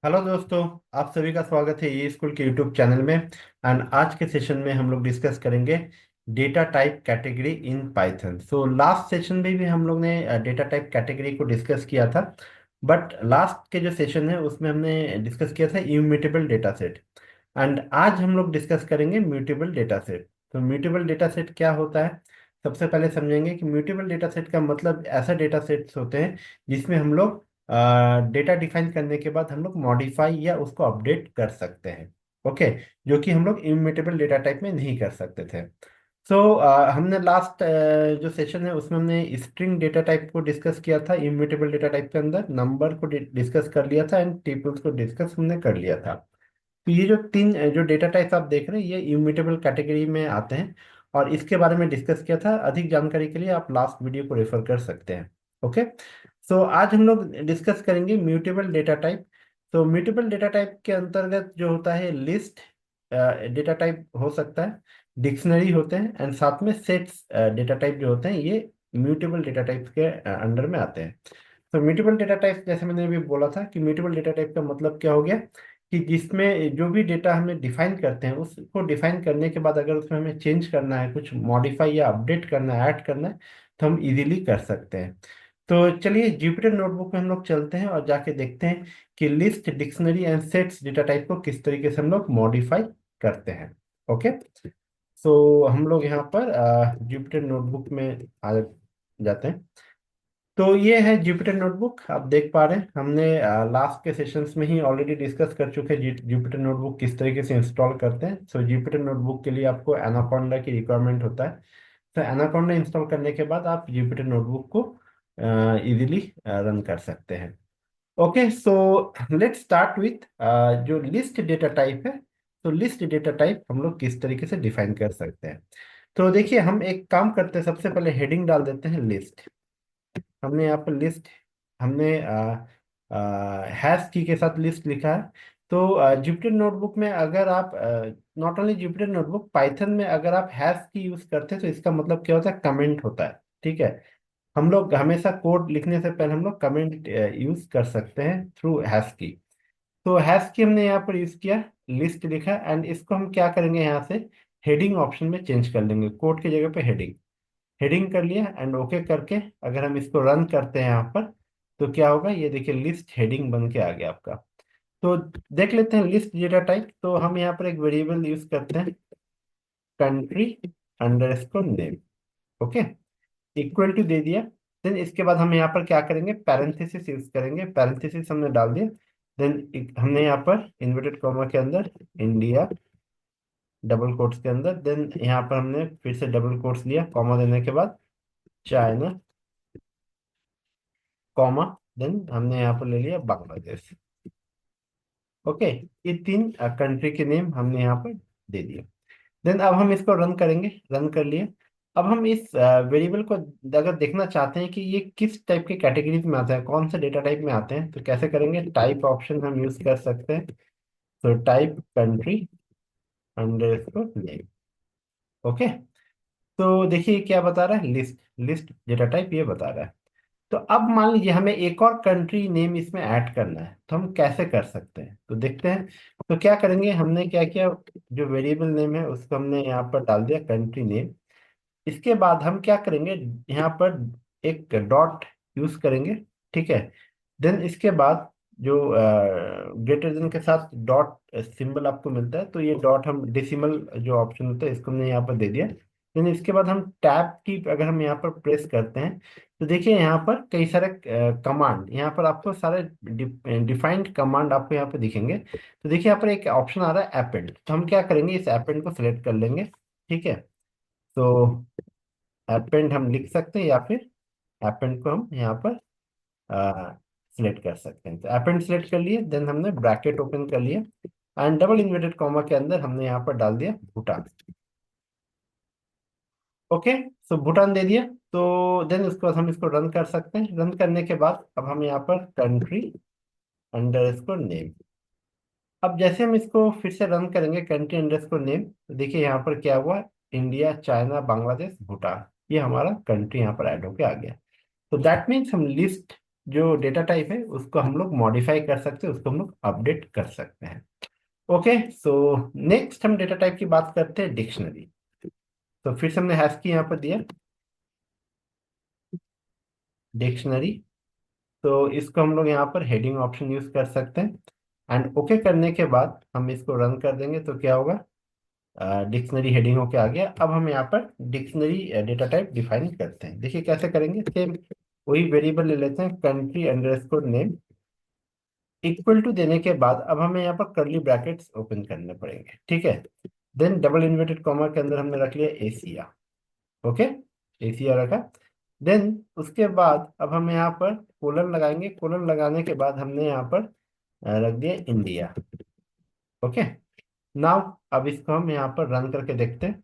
Hello दोस्तों। आप सभी का स्वागत है ये स्कूल के यूट्यूब चैनल में। एंड आज के सेशन में हम लोग डिस्कस करेंगे data type category in Python. So last session में भी हम लोग ने डेटा टाइप कैटेगरी को डिस्कस किया था। बट लास्ट के जो सेशन है उसमें हमने डिस्कस किया था इम्यूटेबल डेटा सेट। एंड आज हम लोग डिस्कस करेंगे म्यूटेबल डेटा सेट। तो म्यूटेबल डेटा सेट क्या होता है, सबसे पहले समझेंगे कि म्यूटेबल डेटा सेट का मतलब ऐसा डेटा सेट्स होते हैं जिसमें हम लोग डेटा डिफाइन करने के बाद हम लोग मॉडिफाई या उसको अपडेट कर सकते हैं। ओके, जो कि हम लोग इम्यूटेबल डेटा टाइप में नहीं कर सकते थे। सो हमने लास्ट जो सेशन है उसमें हमने स्ट्रिंग डेटा टाइप को डिस्कस किया था। इम्यूटेबल डेटा टाइप के अंदर नंबर को डिस्कस कर लिया था एंड टेबल्स को डिस्कस हमने कर लिया था। तो ये जो तीन जो डेटा टाइप्स आप देख रहे हैं ये इम्यूटेबल कैटेगरी में आते हैं। और इसके बारे में डिस्कस किया था। अधिक जानकारी के लिए आप लास्ट वीडियो को रेफर कर सकते हैं। ओके, सो आज हम लोग डिस्कस करेंगे म्यूटेबल डेटा टाइप। तो म्यूटेबल डेटा टाइप के अंतर्गत जो होता है लिस्ट डेटा टाइप हो सकता है, डिक्शनरी होते हैं एंड साथ में सेट्स डेटा टाइप जो होते हैं ये म्यूटेबल डेटा टाइप के अंडर में आते हैं। तो म्यूटेबल डेटा टाइप जैसे मैंने अभी बोला था कि म्यूटेबल डेटा टाइप का मतलब क्या हो गया कि जिसमें जो भी डेटा हमें डिफाइन करते हैं उसको डिफाइन करने के बाद अगर उसमें हमें चेंज करना है, कुछ मॉडिफाई या अपडेट करना है, ऐड करना है, तो हम इजीली कर सकते हैं। तो चलिए जुपिटर नोटबुक में हम लोग चलते हैं और जाके देखते हैं कि list, dictionary and sets data type को किस तरीके से हम लोग मॉडिफाई करते हैं। ओके, सो हम लोग यहाँ पर जुपिटर नोटबुक में आ जाते हैं। तो ये है जुपिटर नोटबुक, आप देख पा रहे हैं हमने लास्ट के सेशंस में ही ऑलरेडी डिस्कस कर चुके हैं जुपिटर नोटबुक किस तरीके से इंस्टॉल करते हैं। सो जुपिटर नोटबुक के लिए आपको एनाकोंडा की रिक्वायरमेंट होता है। तो एनाकोंडा इंस्टॉल करने के बाद आप जुपिटर नोटबुक को इजीली रन कर सकते हैं। Okay, so let's start with जो लिस्ट डेटा टाइप है। तो लिस्ट डेटा टाइप हम लोग किस तरीके से डिफाइन कर सकते हैं। तो देखिए हम एक काम करते हैं, सबसे पहले हेडिंग डाल देते हैं लिस्ट। हमने यहाँ पर लिस्ट, हमने हैश की के साथ लिस्ट लिखा है। तो जुपिटर नोटबुक में अगर आप not only Jupyter notebook, Python में अगर आप हैश की यूज करते हैं तो इसका मतलब क्या होता है, कमेंट होता है। ठीक है, हम लोग हमेशा कोड लिखने से पहले हम लोग कमेंट यूज कर सकते हैं थ्रू हैश की। तो हैश की हमने यहाँ पर यूज किया, लिस्ट लिखा एंड इसको हम क्या करेंगे यहाँ से हेडिंग ऑप्शन में चेंज कर लेंगे, कोड की जगह पे हेडिंग। हेडिंग कर लिया एंड ओके करके अगर हम इसको रन करते हैं यहाँ पर तो क्या होगा, ये देखिए लिस्ट हेडिंग बन के आ गया आपका। तो देख लेते हैं लिस्ट डेटा टाइप। तो हम यहाँ पर एक वेरिएबल यूज करते हैं, country underscore name. Okay, equal to दे दिया। देन इसके बाद हम यहाँ पर क्या करेंगे, पैरेंथेसिस यूज करेंगे। पैरेंथेसिस हमने डाल दिया। देन हमने यहाँ पर इन्वर्टेड कॉमा के अंदर इंडिया, डबल कोट्स के अंदर, देन यहाँ पर हमने फिर से डबल कोट्स लिया कॉमा देने के बाद, चाइना, कॉमा, देन हमने यहाँ पर ले लिया बांग्लादेश। ओके, ये तीन कंट्री के नेम हमने यहाँ पर दे दिए। देन अब हम इसको रन करेंगे, रन कर लिए। अब हम इस वेरिएबल को अगर देखना चाहते हैं कि ये किस टाइप के कैटेगरीज में आता है, कौन से डेटा टाइप में आते हैं, तो कैसे करेंगे, टाइप ऑप्शन हम यूज कर सकते हैं। तो type country underscore name. Okay, तो देखिए क्या बता रहा है, लिस्ट, लिस्ट डेटा टाइप ये बता रहा है। तो अब मान लीजिए हमें एक और कंट्री नेम इसमें ऐड करना है, तो हम कैसे कर सकते हैं, तो देखते हैं। तो क्या करेंगे, हमने क्या किया, जो वेरिएबल नेम है उसको हमने यहाँ पर डाल दिया कंट्री नेम। इसके बाद हम क्या करेंगे, यहाँ पर एक डॉट यूज करेंगे। ठीक है, देन इसके बाद जो ग्रेटर देन के साथ डॉट सिंबल आपको मिलता है, तो ये डॉट हम डेसिमल जो ऑप्शन होता है इसको हमने यहाँ पर दे दिया। देन इसके बाद हम टैब की अगर हम यहाँ पर प्रेस करते हैं तो देखिए यहाँ पर कई सारे कमांड, यहाँ पर आपको सारे डिफाइंड कमांड आपको यहाँ पर दिखेंगे। तो देखिए यहाँ पर एक ऑप्शन आ रहा है अपेंड, तो हम क्या करेंगे, इस अपेंड को सिलेक्ट कर लेंगे। ठीक है, तो अपेंड हम लिख सकते हैं या फिर अपेंड को हम यहाँ पर सिलेक्ट कर सकते हैं। तो अपेंड सिलेक्ट कर लिए, देन हमने ब्रैकेट ओपन कर लिया एंड डबल इन्वर्टेड कॉमा के अंदर हमने यहाँ पर डाल दिया भूटान। ओके, सो भूटान दे दिया। तो देन उसके बाद हम इसको रन कर सकते हैं। रन करने के बाद अब हम यहाँ पर कंट्री अंडरस्कोर नेम, अब जैसे हम इसको फिर से रन करेंगे कंट्री अंडरस्कोर नेम, तो देखिए यहाँ पर क्या हुआ, इंडिया, चाइना, बांग्लादेश, भूटान, ये हमारा कंट्री यहाँ पर ऐड होके आ गया। तो दैट मीन्स हम लिस्ट जो डेटा टाइप है उसको हम लोग मॉडिफाई कर सकते हैं, उसको हम लोग अपडेट कर सकते हैं। ओके, सो नेक्स्ट हम डेटा टाइप की बात करते हैं डिक्शनरी। तो फिर से हमने हैश की यहाँ पर दिया डिक्शनरी। तो इसको हम लोग यहाँ पर हेडिंग ऑप्शन यूज कर सकते हैं, एंड ओके करने के बाद हम इसको रन कर देंगे तो क्या होगा, डिक्शनरी हेडिंग होके आ गया। अब हम यहाँ पर डिक्शनरी डेटा टाइप डिफाइन करते हैं। देखिए कैसे करेंगे, सेम वही वेरिएबल ले लेते हैं, country underscore name equal to देने के बाद अब हमें यहाँ पर कर्ली ब्रैकेट्स ओपन करने पड़ेंगे, ठीक है। देन डबल इन्वर्टेड कॉमा के अंदर हमने रख लिया एशिया। ओके, एशिया रखा। देन उसके बाद अब हम यहाँ पर कोलन लगाएंगे, कोलन लगाने के बाद हमने यहाँ पर रख दिया इंडिया। ओके, नाउ अब इसको हम यहाँ पर रन करके देखते हैं।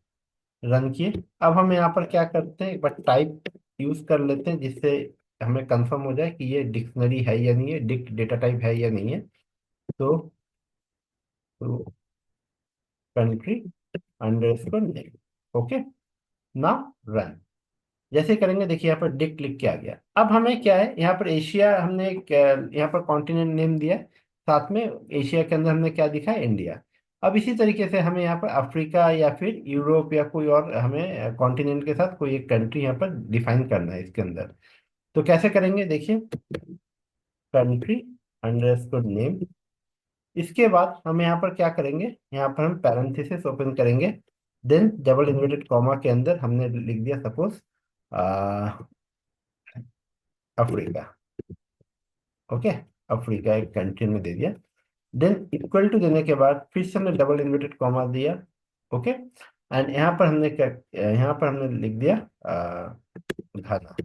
रन किए। अब हम यहाँ पर क्या करते हैं, एक बार टाइप यूज कर लेते हैं जिससे हमें कंफर्म हो जाए कि ये डिक्शनरी है या नहीं है, डिक डेटा टाइप है या नहीं है। तो country underscore name. Okay, now run जैसे करेंगे, देखिए यहाँ पर डिक लिख के आ गया। अब हमें क्या है, यहाँ पर एशिया हमने एक यहाँ पर कॉन्टिनेंट नेम दिया है, साथ में एशिया के अंदर हमने क्या दिखा है, इंडिया। अब इसी तरीके से हमें यहाँ पर अफ्रीका या फिर यूरोप या कोई और हमें कॉन्टिनेंट के साथ कोई एक कंट्री यहाँ पर डिफाइन करना है इसके अंदर। तो कैसे करेंगे, देखिए कंट्री अंडरस्कोर नेम। इसके बाद हम यहाँ पर क्या करेंगे, यहाँ पर हम पैरेंथेसिस ओपन करेंगे। देन डबल इन्वर्टेड कॉमा के अंदर हमने लिख दिया सपोज अफ्रीका। ओके, अफ्रीका एक कंट्री में दे दिया। देन इक्वल टू देने के बाद फिर से हमने डबल इन्वर्टेड कॉमा दिया। ओके, एंड यहाँ पर हमने क्या, यहाँ पर हमने लिख दिया घाना,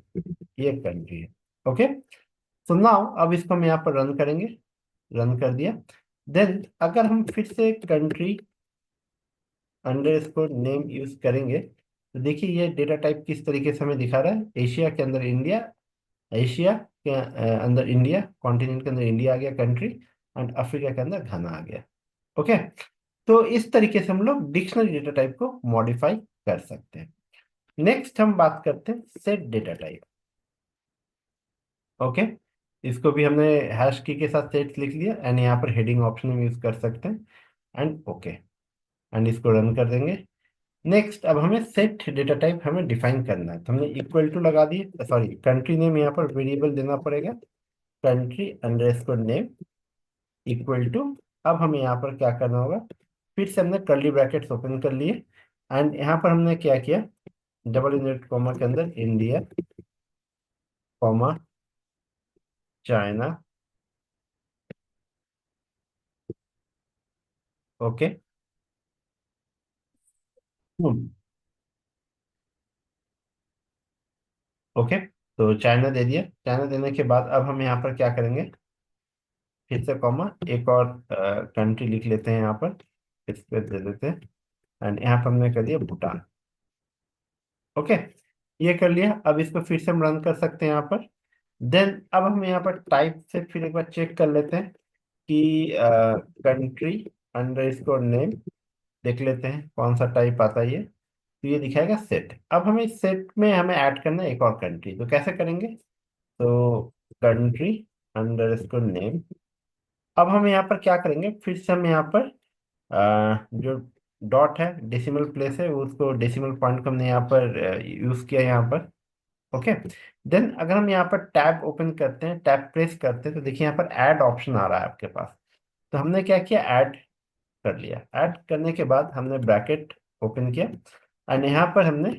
ये कंट्री है। ओके, सो नाउ अब इसको हम यहाँ पर रन करेंगे। रन कर दिया। देन अगर हम फिर से कंट्री अंडरस्कोर नेम यूज करेंगे तो देखिए ये डेटा टाइप किस तरीके से हमें दिखा रहा है, एशिया के अंदर इंडिया, एशिया के अंदर इंडिया, कॉन्टिनेंट के अंदर इंडिया आ गया कंट्री, एंड अफ्रीका के अंदर घाना आ गया। ओके, तो इस तरीके से हम लोग डिक्शनरी डेटा टाइप को मॉडिफाई कर सकते हैं। नेक्स्ट हम बात करते हैं सेट डेटा टाइप। ओके, इसको भी हमने हैश की के साथ सेट लिख लिया, एंड यहाँ पर हेडिंग ऑप्शन में यूज कर सकते हैं, एंड ओके, एंड इसको रन कर देंगे। नेक्स्ट अब हमें सेट डेटा टाइप हमें डिफाइन करना है, तो हमने इक्वल टू लगा दिए, सॉरी कंट्री नेम यहाँ पर वेरिएबल देना पड़ेगा, country underscore name equal to. अब हमें यहाँ पर क्या करना होगा, फिर से हमने कर्ली ब्रैकेट्स ओपन कर लिए, एंड यहाँ पर हमने क्या किया, डबल इन्वर्टेड कॉमा के अंदर India comma China. Okay, okay, तो चाइना दे दिया। चाइना देने के बाद अब हम यहाँ पर क्या करेंगे, फिर से कॉमा एक और कंट्री लिख लेते हैं यहाँ पर, इस पे दे देते हैं, एंड यहाँ पर हमने कर दिया भूटान। ओके, ये कर लिया। अब इसको फिर से हम रन कर सकते हैं यहाँ पर। देन अब हम यहाँ पर टाइप से फिर एक बार चेक कर लेते हैं कि कंट्री अंडरस्कोर नेम, देख लेते हैं कौन सा टाइप आता है ये। तो ये दिखाएगा सेट। अब हमें इस सेट में हमें ऐड करना है एक और कंट्री, तो कैसे करेंगे, तो कंट्री अंडरस्कोर नेम। अब हम यहाँ पर क्या करेंगे, फिर से हम यहाँ पर जो डॉट है डेसिमल प्लेस है उसको, डेसिमल पॉइंट को हमने यहाँ पर यूज किया यहाँ पर। ओके, देन अगर हम यहाँ पर टैब ओपन करते हैं, टैब प्रेस करते हैं, तो देखिए यहाँ पर ऐड ऑप्शन आ रहा है आपके पास। तो हमने क्या किया, ऐड कर लिया। ऐड करने के बाद हमने ब्रैकेट ओपन किया, एंड यहाँ पर हमने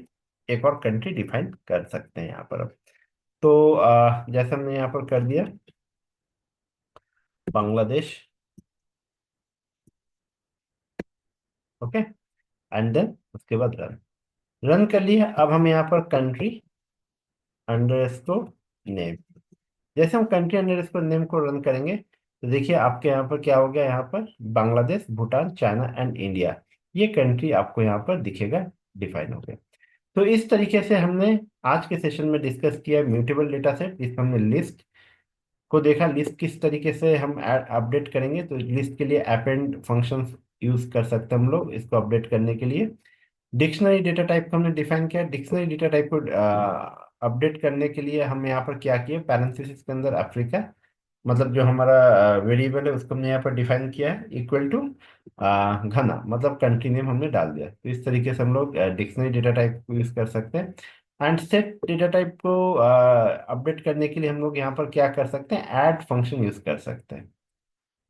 एक और कंट्री डिफाइन कर सकते हैं यहाँ पर। अब तो जैसे हमने यहाँ पर कर दिया बांग्लादेश। ओके, एंड देन उसके बाद रन। रन कर लिया। अब हम यहाँ पर कंट्री अंडरस्कोर नेम, जैसे हम कंट्री अंडरस्कोर नेम को रन करेंगे तो देखिए आपके यहाँ पर क्या हो गया, यहाँ पर Bangladesh, Bhutan, China and India, ये कंट्री आपको यहाँ पर दिखेगा, डिफाइन हो गया। तो इस तरीके से हमने आज के सेशन में डिस्कस किया म्यूटेबल डेटा सेट, जिसमें हमने लिस्ट को देखा, लिस्ट किस तरीके से हम अपडेट करेंगे। तो लिस्ट के लिए अपेंड फंक्शंस यूज कर सकते हैं हम लोग इसको अपडेट करने के लिए। डिक्शनरी डेटा टाइप को हमने डिफाइन किया, डिक्शनरी डेटा टाइप को अपडेट करने के लिए हम यहाँ पर क्या किए, पैरेंथेसिस के अंदर अफ्रीका, मतलब जो हमारा वेरिएबल है उसको हमने यहाँ पर डिफाइन किया है इक्वल टू घना, मतलब कंट्री नेम हमने डाल दिया। तो इस तरीके से हम लोग डिक्शनरी डेटा टाइप को यूज कर सकते हैं। एंड सेट डेटा टाइप को अपडेट करने के लिए हम लोग यहाँ पर क्या कर सकते हैं, ऐड फंक्शन यूज कर सकते हैं।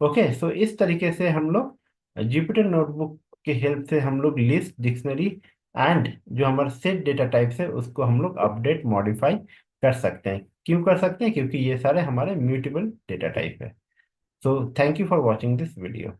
ओके, सो इस तरीके से हम लोग जुपिटर नोटबुक के हेल्प से हम लोग लिस्ट, डिक्शनरी एंड जो हमारा सेट डेटा टाइप्स है उसको हम लोग अपडेट मॉडिफाई कर सकते हैं। क्यों कर सकते हैं, क्योंकि ये सारे हमारे म्यूटेबल डेटा टाइप है। So thank you for watching this video.